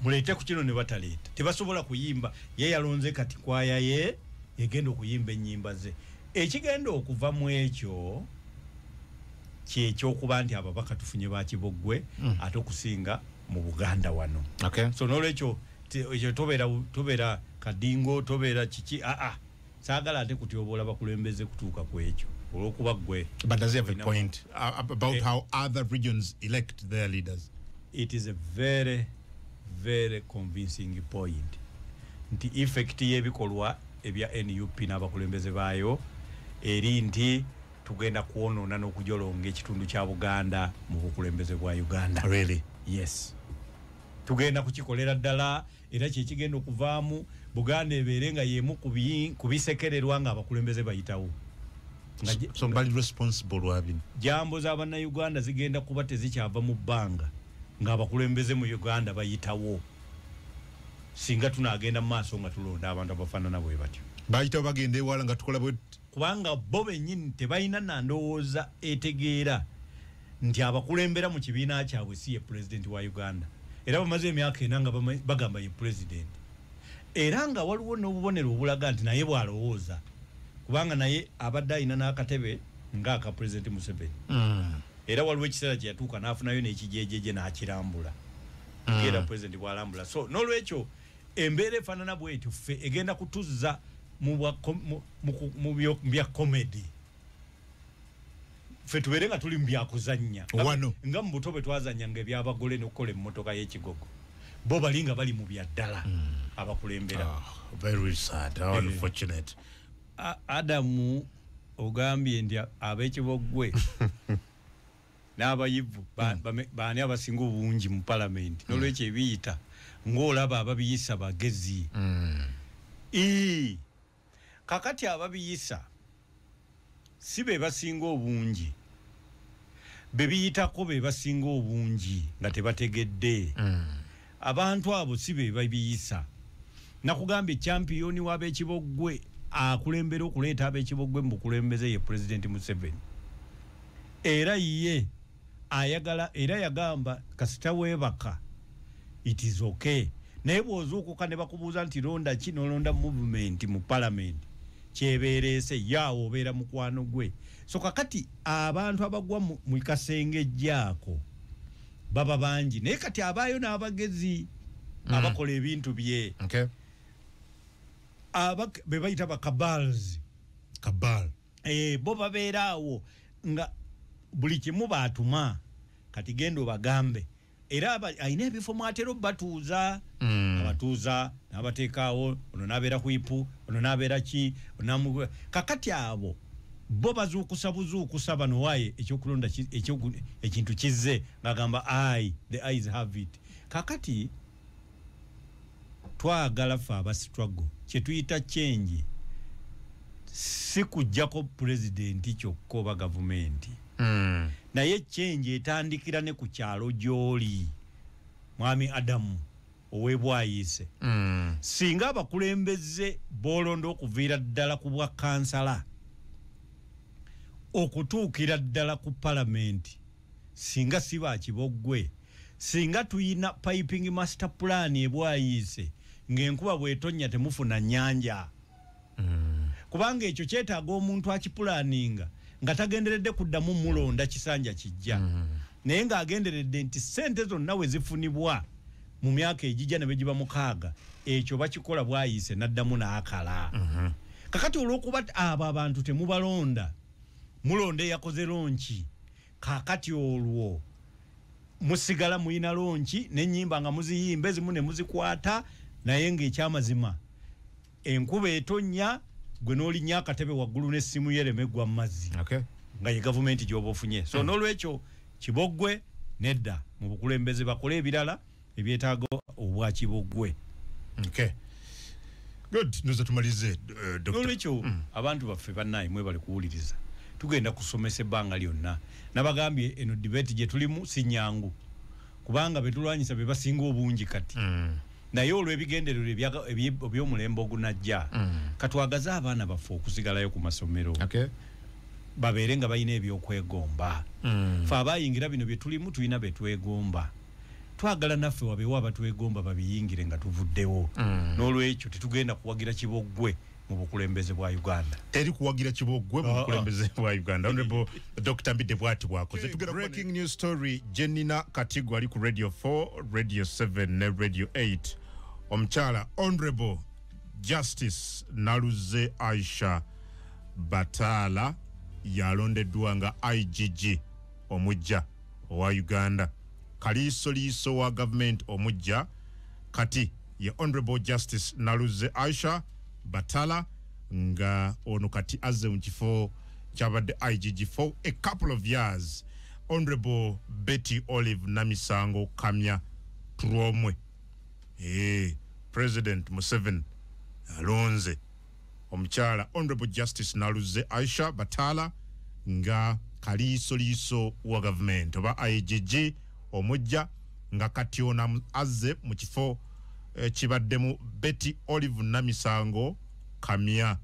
muleete ku kino ne bataleeta tebasobola kuyimba ye yalonze kati kwaya ye yegenda okuyimba ennyimba ze ekigenda okuva mu ekyo kyekyokuba nti ababaka tufunye bakibogwe ate okusinga mu Buganda wano so n'olwekyo tobeera kadingo tobeera kiki saagala ate kutyoboola bakulembeze kutuuka ku ekyo olw'okuba gwe but does he have a point about how other regions elect their leaders? It is a very very convincing point nti effect y'ebikolwa ebya NUP n'abakulembeze baayo eri nti tugenda kuwonoona n'okujolonga ekitundu kya Buganda mu bukulembeze bwa Uganda. Really? Yes. Tugenda kukikolera ddala era kyekigenda okuvaamu Buganda ebeere nga yemu kubisekererwa nga abakulembeze bayitawo. Somebody responsible wabin. Jambo za bana Uganda zigenda kuba tezikyava mu bbanga nga abakulembeze mu Uganda bayitawo. Singa tunagenda maaso nga tulonda abantu abafaanana bwe batyo. Bayitawo bagenda ewala nga tukola bwe kubanga bo bennyini tebalina na ndowooza etegeera nti abakulembera mu kibiina kyabwe si ye president wa Uganda era bamaze emyaka enanga bagamba ye president era nga waliwo n'obubonero obulaga nti naye bwalowooza kubanga naye abadde alina n'akatebe ng'aka president Museveni era waliwo ekiseera kye yatuuka n'afunayo n'ekijejeje n'akirambula era president bwalambula so n'olwekyo embeera efaanana bwetyo ffe egenda kutuzza mu bya comedy ffe tubeere nga tuli mu byakuzannya nga mu buto bwe twazannyanga ebyabagole n'okukola emmotoka y'ekigogo bo balinga bali mu bya ddala abakulembera very sad how unfortunate Adamu ogambye ndi ab'ekibogwe n'abayivu baani abasinga obungi mu palamenti n'olwekyo ebiyita ng'olaba ababiyisa bagezi kakati ababiyisa si be basinga obungi be biyitako be basinga obungi nga tebategedde abantu abo si be babiyisa nakugambye champiyoni w'ab'ekibogwe akulembera okuleeta ab'ekibogwe mu bukulembeze ye president Museveni era ye ayagala era yagamba kasita weebaka it is okay naye bw'ozuukuka ne bakubuuza nti londa ki n'olonda movement mu parliament kyebeerese yaawo obeera mukwano gwe so kakati abantu abagwa mu kasengejje ako baba bangi naye kati abaayo n'abagezi abakola ebintu bye be bayita bakabals bo babeeraawo nga buli kimu baatuma kati genda obagambe era alina ebifo mwatera batuuza abatuuza n'abateekaawo ono n'abeera kwipu ono n'abeera ki kakati abo bo bazuukusa buzuukusa bano waaye ekyokulonda ekintu kizze ng'agamba the eyes have it kakati twagala ffe abastruggle kye tuyita change si kujjako pulezidenti kyokka oba gavumenti naye change etandikira ne ku kyalo gy'oli mwami Adamu ow'ebwayise singa abakulembeze boolonda okuviira ddala ku bwa kansala okutuukira ddala ku palamenti singa si bakibogwe singa tuyina piping master plan ebwayise ng'enkuba bw'etonnya temufuna nnyanja kubanga ekyo kyetaaga omuntu akipulaninga nga tagenderedde kuddamu mulonda kisanja kijja naye ng'agenderedde nti ssente zonna we zifunibwa mu myaka egijja ne begiba 6 ekyo bakikola bwayise n'addamu n'akala kakati olw'okuba abo abantu temubalonda mulonda eyakoze lonki kakati olwo musigala muyina lonki n'ennyimba nga muziyimba ezimu ne muzikwata naye ng'ekyamazima enkuba etonnya gwe n'olinnya akatebe waggulu n'essimu yeremeggwa mu mazzi nga ye gavumenti gy'oba ofunye so n'olwekyo kibogwe nedda mu bukulembeze bakole ebirala ebyetaaga obwa kibogwe good nuza tumalize n'olwekyo abantu baffe bannaye mwe bali kuwuliriza tugenda kusomesa ebbanga lyonna nabagambye eno debate gye tulimu si nyangu kubanga betulwanyisa be basinga obungi kati naye olw'ebigendererwa eby'omulembe ogunajja katwagaze abaana baffe okusigalayo ku masomero babeere nga balina ebyokwegomba fe abayingira bino bye tulimu tulina betwegomba twagala naffe wabeewo abatwegomba babiyingire nga tuvuddewo n'olwekyo tetugenda kuwagira kibogwe mu bukulembeze bwa Uganda teri kuwagira kibogwe mu bukulembeze bwa Uganda honorable Dr. Mbide bwati bwakoze breaking news story Jenina Katigo ali ku radio 4 radio 7 ne radio 8 omukyala honorable Justice Naluze Aisha Batala yalondeddwa nga IGG omujja owa Uganda kaliiso wa government omujja kati ye honorable Justice Naluze Aisha Batala nga ono kati azze mu kifo kyabadde IGG for a couple of years. Honorable Betty Olive Namisango Kamya Tromwe President Museveni alonze omukyala Honorable Justice Naluze Aisha Batala nga kaliiso wa government oba IGG omujja nga kati ono azze mu kifo kibaddemu Betty Olive Namisango Kamya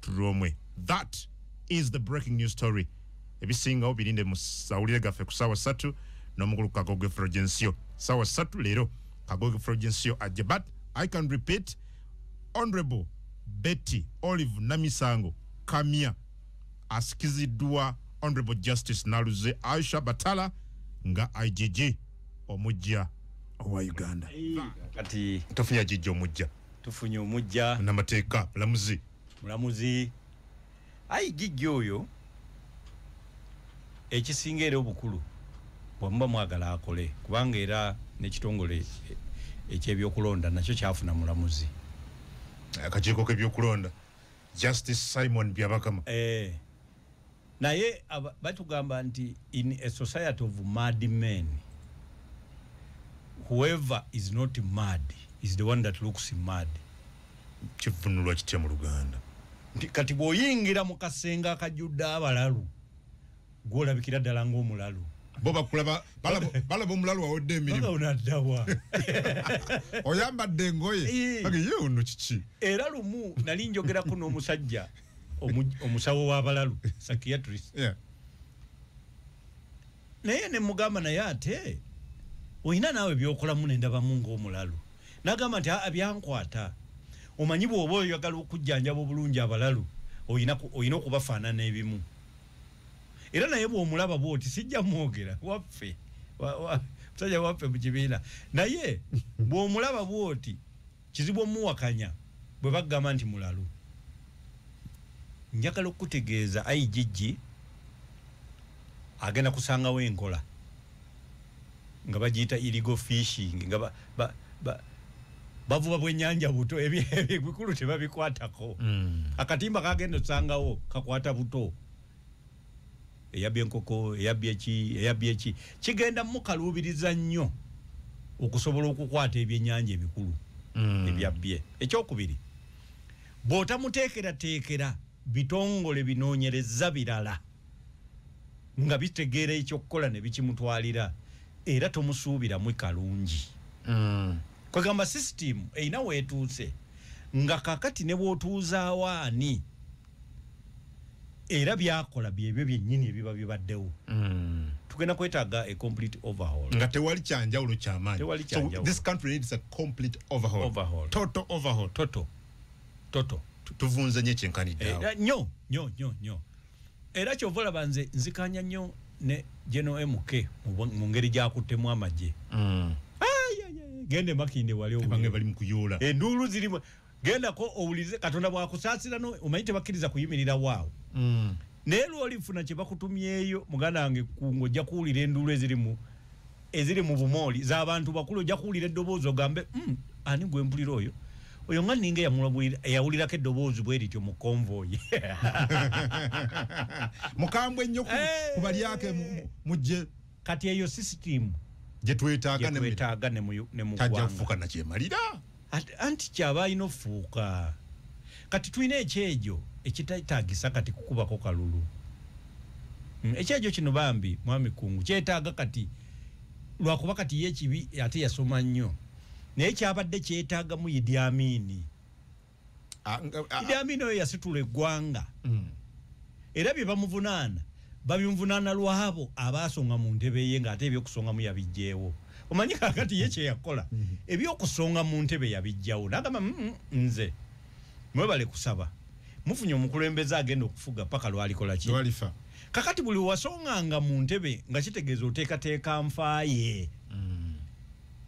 Tromwe. That is the breaking news story ebisingawo birinde mu sawulire gaffe ku ssaawa 3 n'omukulu Kagogo Fulgencio ssaawa 3 leero Kagogo Fulgencio ajja. But I can repeat, Honorable Betty Olive Namisango Kamia asikiziddwa Honorable Justice Naluze Aisha Batala nga IGG omujja owa Uganda. Kati tofunya jijjo omujja. Tufunye omujja n'amateeka mulamuzi IGG oyo ekisinga era obukulu bwamba mwagala akole kubanga era n'ekitongole ekyebyokulonda nakyo kyafuna mulamuzi. Akakiiko k'ebyokulonda Justice Simon Byabakama. Naye batugamba nti in a society of mad men, whoever is not mad is the one that looks mad. Kivunulwa kitya mu Luganda. Kati bw'oyingira mu kasenga akajjudde abalalu gw'olabikira ddala ng'omulalu. Bo bakulaba balaba omulalu awodde emirimu. Baga onaddawa. Oyambadde engoye. Bage ye ono kiki. Era lumu nali njogerako n'omusajja omusawo w'abalalu psychiatrist. Naye ne mugamba naye ate oyina naawe by'okolamu ne ndabamu ng'omulalu. N'agamba nti byankwata. Omanyi bw'oba oyagala okujjanjaba obulungi abalalu oyina okubafaanana ebimu. Era naye bw'omulaba bw'oti sijja mwogera waffe musajja waffe mu kibiina naye bw'omulaba bw'oti kizibu omuwakanya bwe bagamba nti mulalu. Njagala okutegeeza IGG agenda kusangawo enkola nga bagiyita illegal fishing nga bavuba bwennyanja buto ebikulu tebabikwatako. Akatimba kagenda osangawo kakwata buto eyabye enkoko eyabye eki kigenda mukaluubiriza nnyo okusobola okukwata ebyennyanja ebikulu ebyabye. Ekyokubiri bw'otamuteekerateekera bitongole binoonyereza birala nga bitegeera ekyokukola ne bikimutwalira era tomusuubiramu kalungi. Kwegamba system eyina weetuuse nga kakati ne bw'otuuzaawo ani era byakola byebyo byennyini ebiba bibaddewo. Tugenda kwetaaga a complete overhaul. Nga tewali kyanjawulo ky'amaanyi. So this country needs a complete overhaul. Total overhaul. Toto. Tuvunze nnyo ekyenkaniddeawo. Nnyo. Era kyova olaba nze nzikanya nnyo ne General MK mu ngeri gy'akuttemu amagye. Gende Makinde wali bange bali mu kuyoola. Enduulu zirimu. Gendako owulize Katonda bw'akusaasira omanyi tebakkiriza kuyimirira waawo. Naye lw'olifuna kye bakutumyeyo muganda wange kungo ojja kuwulira enduulu eziri mu bumooli z'abantu bakulu ojja kuwulira eddoboozi ogambe ani gwe mpulira oyo nga ninga yawulirako eddoboozi bwe lityo mu konvoyi. Mukambwe nnyo ku balyake mujje. Kati eyo system gye twetaaga ne mu tajja kufuuka na kyemalira. Anti kyaba alina ofuuka. Kati tulina ekyejo ekitayitaagisa kati kukubako kalulu. Ekyejo kino bambi mwami kungu kyetaaga kati lwakuba kati yekibi ate yasoma nnyo. Naye kyabadde kyetaagamu Idi Amin. Idi Amin oyo yasitula eggwanga. Era bye bamuvunaana babimuvunaana lwabo abaasonga mu ntebe ye ng'ate ebyokusongamu yabijjeewo. Omanyi kakati ye kye yakola ebyokusonga mu ntebe yabijjawo n'agamba nze mwebale kusaba mufunye omukulembeze agenda okufuga paka lwalikola ki lwalifa. Kakati buli wasonganga mu ntebe nga kitegeeza oteekateeka nfaaye.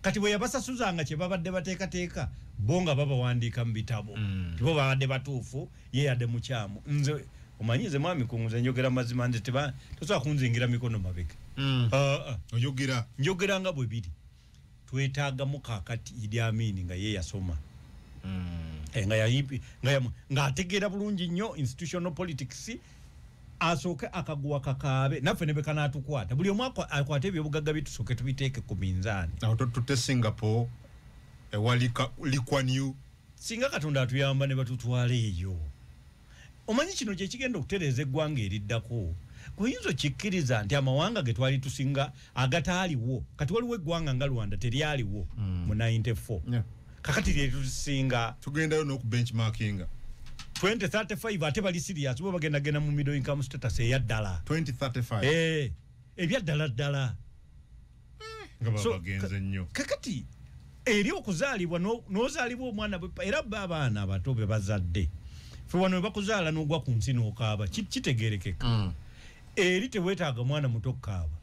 Kati bwe yabasasuzanga kye babadde bateekateeka bo nga babawandiika mu bitabo tibo babadde batuufu ye yadde mukyamu. Nze omanyi nze mwami kunguze njogera mazima nze tosobola kunzingira mikono mabega. Njogera nga bwe biri. Twetaagamu kakati Idi Amin nga ye yasoma. Nga ategeera bulungi nnyo institutional politics asooke akaguwa kakaabe naffe ne bekanatukwata buli omu akwate ebyobugagga bitusooke tubiteeke ku minzaani. Awo tutte Singapore ewalika likwanyu singa Katonda atuyamba ne batutwala eyo. Omanyi kino kye kigenda okutereeza eggwanga eriddako. Kuyinza okikkiriza nti amawanga ge twali tusinga agataaliwo kati waliwo eggwanga nga Rwanda teryaliwo mu 94. Kakati lye tusinga tugendayo n'oku benchmarkinga. 2035 ate bali serious bo bagenda gena mu middle income status ya ddala 2035 ebya ddala ngaba bagenze nnyo kakati eri okuzaalibwa n'ozaalibwa omwana era abaana abato be bazadde fe wano bakuzaala n'ogwa ku nsi n'okaaba kitegeerekeka eri teweetaaga mwana muto kukaaba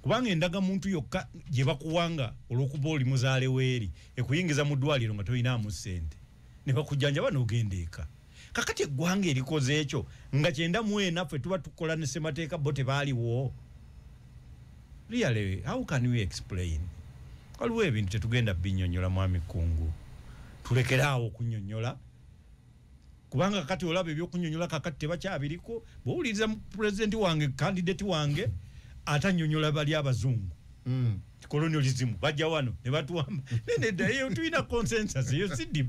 kubanga endaga muntu yokka gye bakuwanga olw'okuba oli muzaale weeri ekuyingiza mu ddwaliro nga toyinaamu ssente ne bakujjanjaba n'ogenda eka kakati eggwanga erikoze ekyo nga 94 ffe tuba tukola ne ssemateeka bo tebaaliwo really how can we explain waliwo ebintu tetugenda binnyonnyola mwami Kkungu tulekeraawo okunnyonnyola kubanga kakati olaba ebyokunnyonnyola kakati tebakyabiriko bw'owuliriza pulezidenti wange kandidati wange atannyonnyola bali abazungu colonialism bajja wano ne batuwamba nene ddayo tulina consensus eyo si